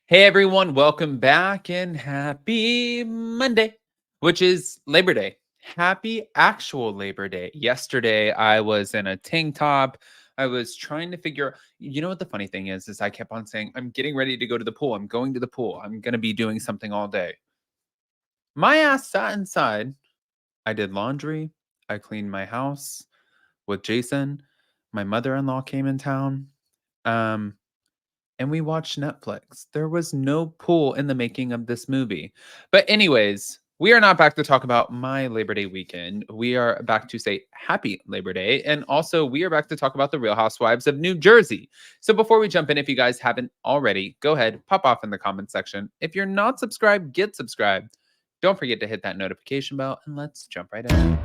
Hey everyone, welcome back and happy Monday, which is Labor Day. Happy actual Labor Day. Yesterday I was in a tank top. I was trying to figure, what the funny thing is I kept on saying, I'm getting ready to go to the pool. I'm going to the pool. I'm going to be doing something all day. My ass sat inside. I did laundry. I cleaned my house with Jason. My mother-in-law came in town. Um, and we watched Netflix. There was no pool in the making of this movie. But anyways, we are not back to talk about my Labor Day weekend. We are back to say happy Labor Day. And also, we are back to talk about the Real Housewives of New Jersey. So before we jump in, if you guys haven't already, go ahead, pop off in the comment section. If you're not subscribed, get subscribed. Don't forget to hit that notification bell, and let's jump right in.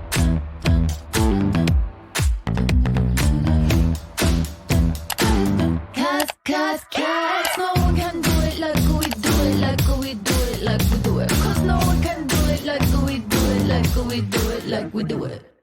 Cause no one can do it like we do it, like we do it, like we do it. Cause no one can do it like we do it, like we do it, like we do it.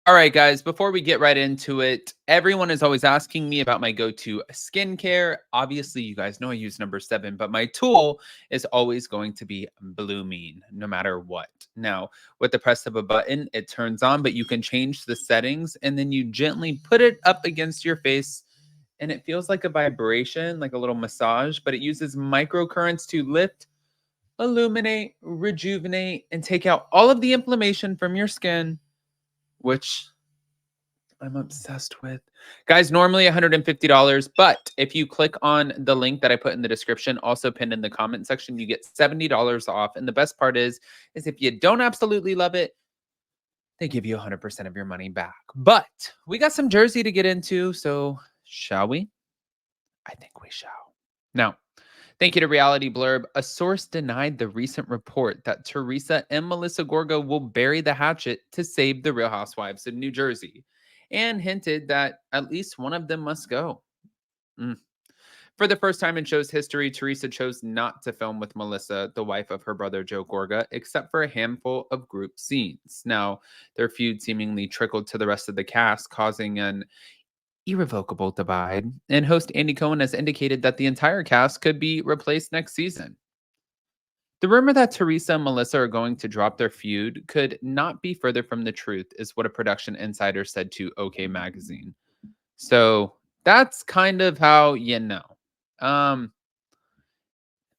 All right, guys, before we get right into it, everyone is always asking me about my go-to skincare. Obviously, you guys know I use number 7, but my tool is always going to be Blue Mean, no matter what. Now, with the press of a button, it turns on, but you can change the settings, and then you gently put it up against your face, and it feels like a vibration, like a little massage, but it uses microcurrents to lift, illuminate, rejuvenate, and take out all of the inflammation from your skin, which I'm obsessed with. Guys, normally $150, but if you click on the link that I put in the description, also pinned in the comment section, you get $70 off. And the best part is if you don't absolutely love it, they give you 100% of your money back. But we got some Jersey to get into, so shall we? I think we shall. Now, thank you to Reality Blurb. A source denied the recent report that Teresa and Melissa Gorga will bury the hatchet to save the Real Housewives of New Jersey, and hinted that at least one of them must go. For the first time in show's history, Teresa chose not to film with Melissa, the wife of her brother Joe Gorga, except for a handful of group scenes. Now, their feud seemingly trickled to the rest of the cast, causing an irrevocable divide, and host Andy Cohen has indicated that the entire cast could be replaced next season. The rumor that Teresa and Melissa are going to drop their feud could not be further from the truth, is what a production insider said to OK Magazine. So that's kind of how you know. Um,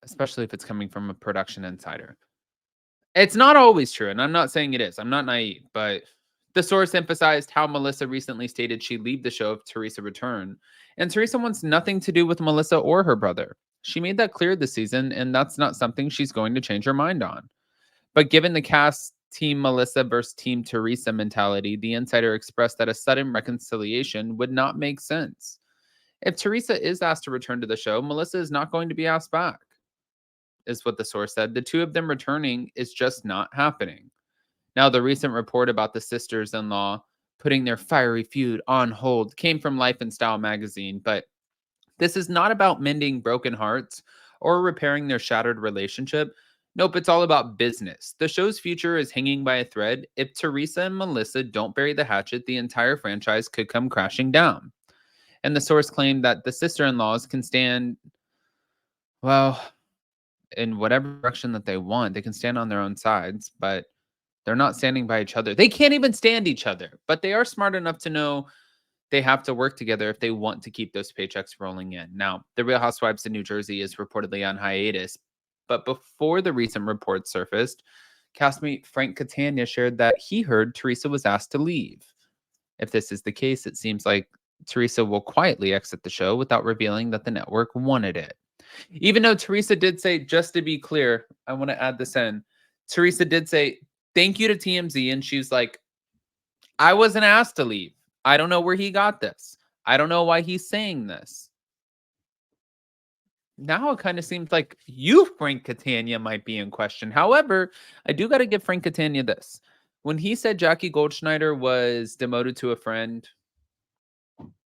Especially if it's coming from a production insider. It's not always true, and I'm not saying it is. I'm not naive, but the source emphasized how Melissa recently stated she'd leave the show if Teresa returned, and Teresa wants nothing to do with Melissa or her brother. She made that clear this season, and that's not something she's going to change her mind on. But given the cast Team Melissa versus Team Teresa mentality, the insider expressed that a sudden reconciliation would not make sense. If Teresa is asked to return to the show, Melissa is not going to be asked back, is what the source said. The two of them returning is just not happening. Now, the recent report about the sisters in law putting their fiery feud on hold came from Life and Style magazine, but this is not about mending broken hearts or repairing their shattered relationship. Nope, it's all about business. The show's future is hanging by a thread. If Teresa and Melissa don't bury the hatchet, the entire franchise could come crashing down. And the source claimed that the sister in laws can stand, well, in whatever direction that they want. They can stand on their own sides, but they're not standing by each other. They can't even stand each other, but they are smart enough to know they have to work together if they want to keep those paychecks rolling in. Now, the Real Housewives of New Jersey is reportedly on hiatus, but before the recent reports surfaced, castmate Frank Catania shared that he heard Teresa was asked to leave. If this is the case, it seems like Teresa will quietly exit the show without revealing that the network wanted it. Even though Teresa did say, just to be clear, I want to add this in. Teresa did say, thank you to TMZ. And she's like, I wasn't asked to leave. I don't know where he got this. I don't know why he's saying this. Now it kind of seems like you, Frank Catania, might be in question. However, I do got to give Frank Catania this. When he said Jackie Goldschneider was demoted to a friend,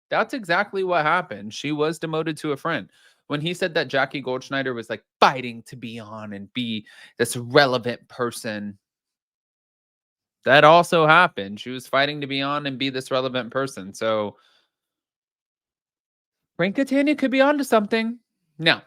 that's exactly what happened. She was demoted to a friend. When he said that Jackie Goldschneider was like fighting to be on and be this relevant person, that also happened. She was fighting to be on and be this relevant person. So Frank Catania could be onto something. Now,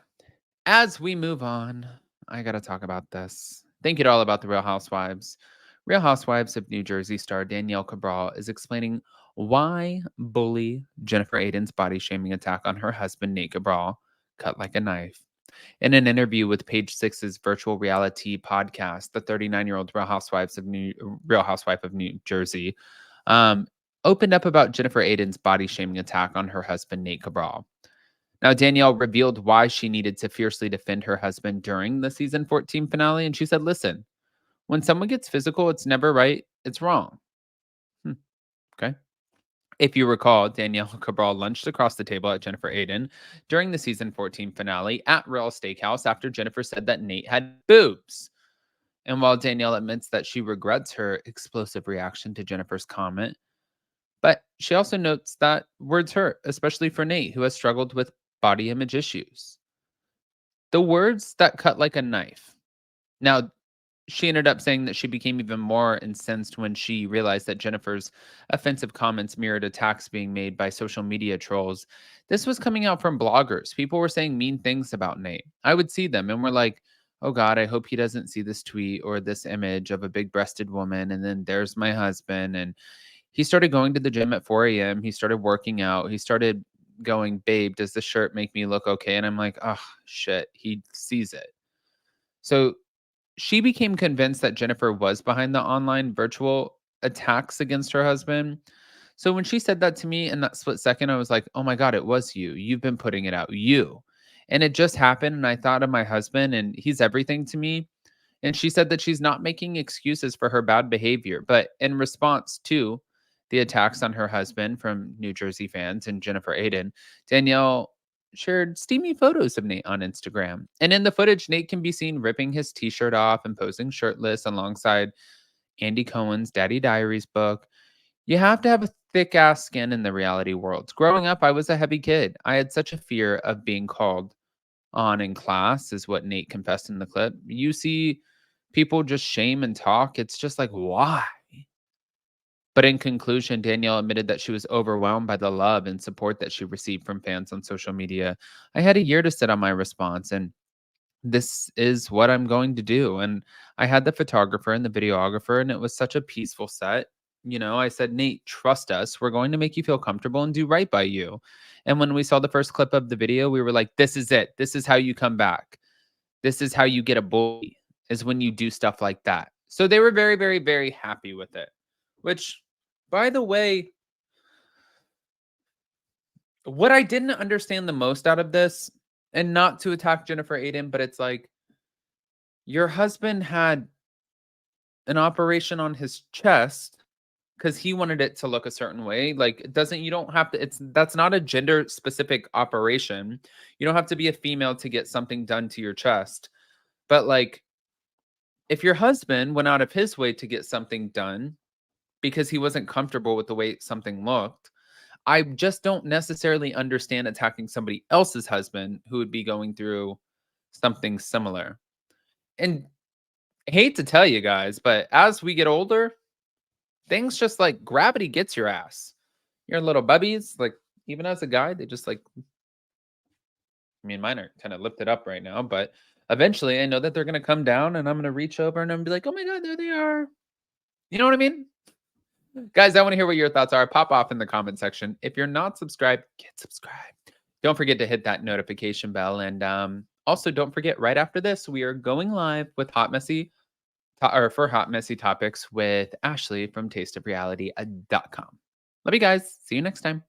As we move on, I got to talk about this. Thank you to all about the Real Housewives. Real Housewives of New Jersey star Danielle Cabal is explaining why bully Jennifer Aydin's body shaming attack on her husband, Nate Cabal, cut like a knife. In an interview with Page Six's virtual reality podcast, the 39-year-old Real Housewife of New Jersey um, opened up about Jennifer Aydin's body shaming attack on her husband, Nate Cabal. Now, Danielle revealed why she needed to fiercely defend her husband during the season 14 finale. And she said, listen, when someone gets physical, it's never right, it's wrong. Okay. If you recall, Danielle Cabral lunched across the table at Jennifer Aydin during the season 14 finale at Real Steakhouse after Jennifer said that Nate had boobs. And while Danielle admits that she regrets her explosive reaction to Jennifer's comment, but she also notes that words hurt, especially for Nate, who has struggled with body image issues. The words that cut like a knife. Now, she ended up saying that she became even more incensed when she realized that Jennifer's offensive comments mirrored attacks being made by social media trolls. This was coming out from bloggers. People were saying mean things about Nate. I would see them and we're like, oh God, I hope he doesn't see this tweet or this image of a big breasted woman. And then there's my husband. And he started going to the gym at 4 a.m. He started working out. He started going, babe, does this shirt make me look okay? And I'm like, oh, shit. He sees it. So she became convinced that Jennifer was behind the online virtual attacks against her husband. So when she said that to me in that split second, I was like, oh my God, it was you. You've been putting it out. You. And it just happened. And I thought of my husband, and he's everything to me. And she said that she's not making excuses for her bad behavior. But in response to the attacks on her husband from New Jersey fans and Jennifer Aydin, Danielle shared steamy photos of Nate on Instagram. And in the footage, Nate can be seen ripping his t shirt off and posing shirtless alongside Andy Cohen's Daddy Diaries book. You have to have a thick ass skin in the reality world. Growing up, I was a heavy kid. I had such a fear of being called on in class, is what Nate confessed in the clip. You see people just shame and talk. It's just like, why? But in conclusion, Danielle admitted that she was overwhelmed by the love and support that she received from fans on social media. I had a year to sit on my response, and this is what I'm going to do. And I had the photographer and the videographer, and it was such a peaceful set. You know, I said, Nate, trust us. We're going to make you feel comfortable and do right by you. And when we saw the first clip of the video, we were like, this is it. This is how you come back. This is how you get a bully, is when you do stuff like that. So they were very, very, very happy with it, which, by the way, what I didn't understand the most out of this, and not to attack Jennifer Aydin, but it's like, your husband had an operation on his chest because he wanted it to look a certain way. Like, it doesn't, you don't have to, that's not a gender specific operation. You don't have to be a female to get something done to your chest. But like, if your husband went out of his way to get something done because he wasn't comfortable with the way something looked, I just don't necessarily understand attacking somebody else's husband who would be going through something similar. And I hate to tell you guys, but as we get older, things just like gravity gets your ass. Your little bubbies, like even as a guy, they just like, I mean, mine are kind of lifted up right now, but eventually I know that they're going to come down and I'm going to reach over and I'm be like, oh my God, there they are. You know what I mean? Guys, I want to hear what your thoughts are. Pop off in the comment section. If you're not subscribed, get subscribed. Don't forget to hit that notification bell. And also, don't forget, right after this, we are going live with Hot Messy Topics with Ashley from tasteofreality.com. Love you guys. See you next time.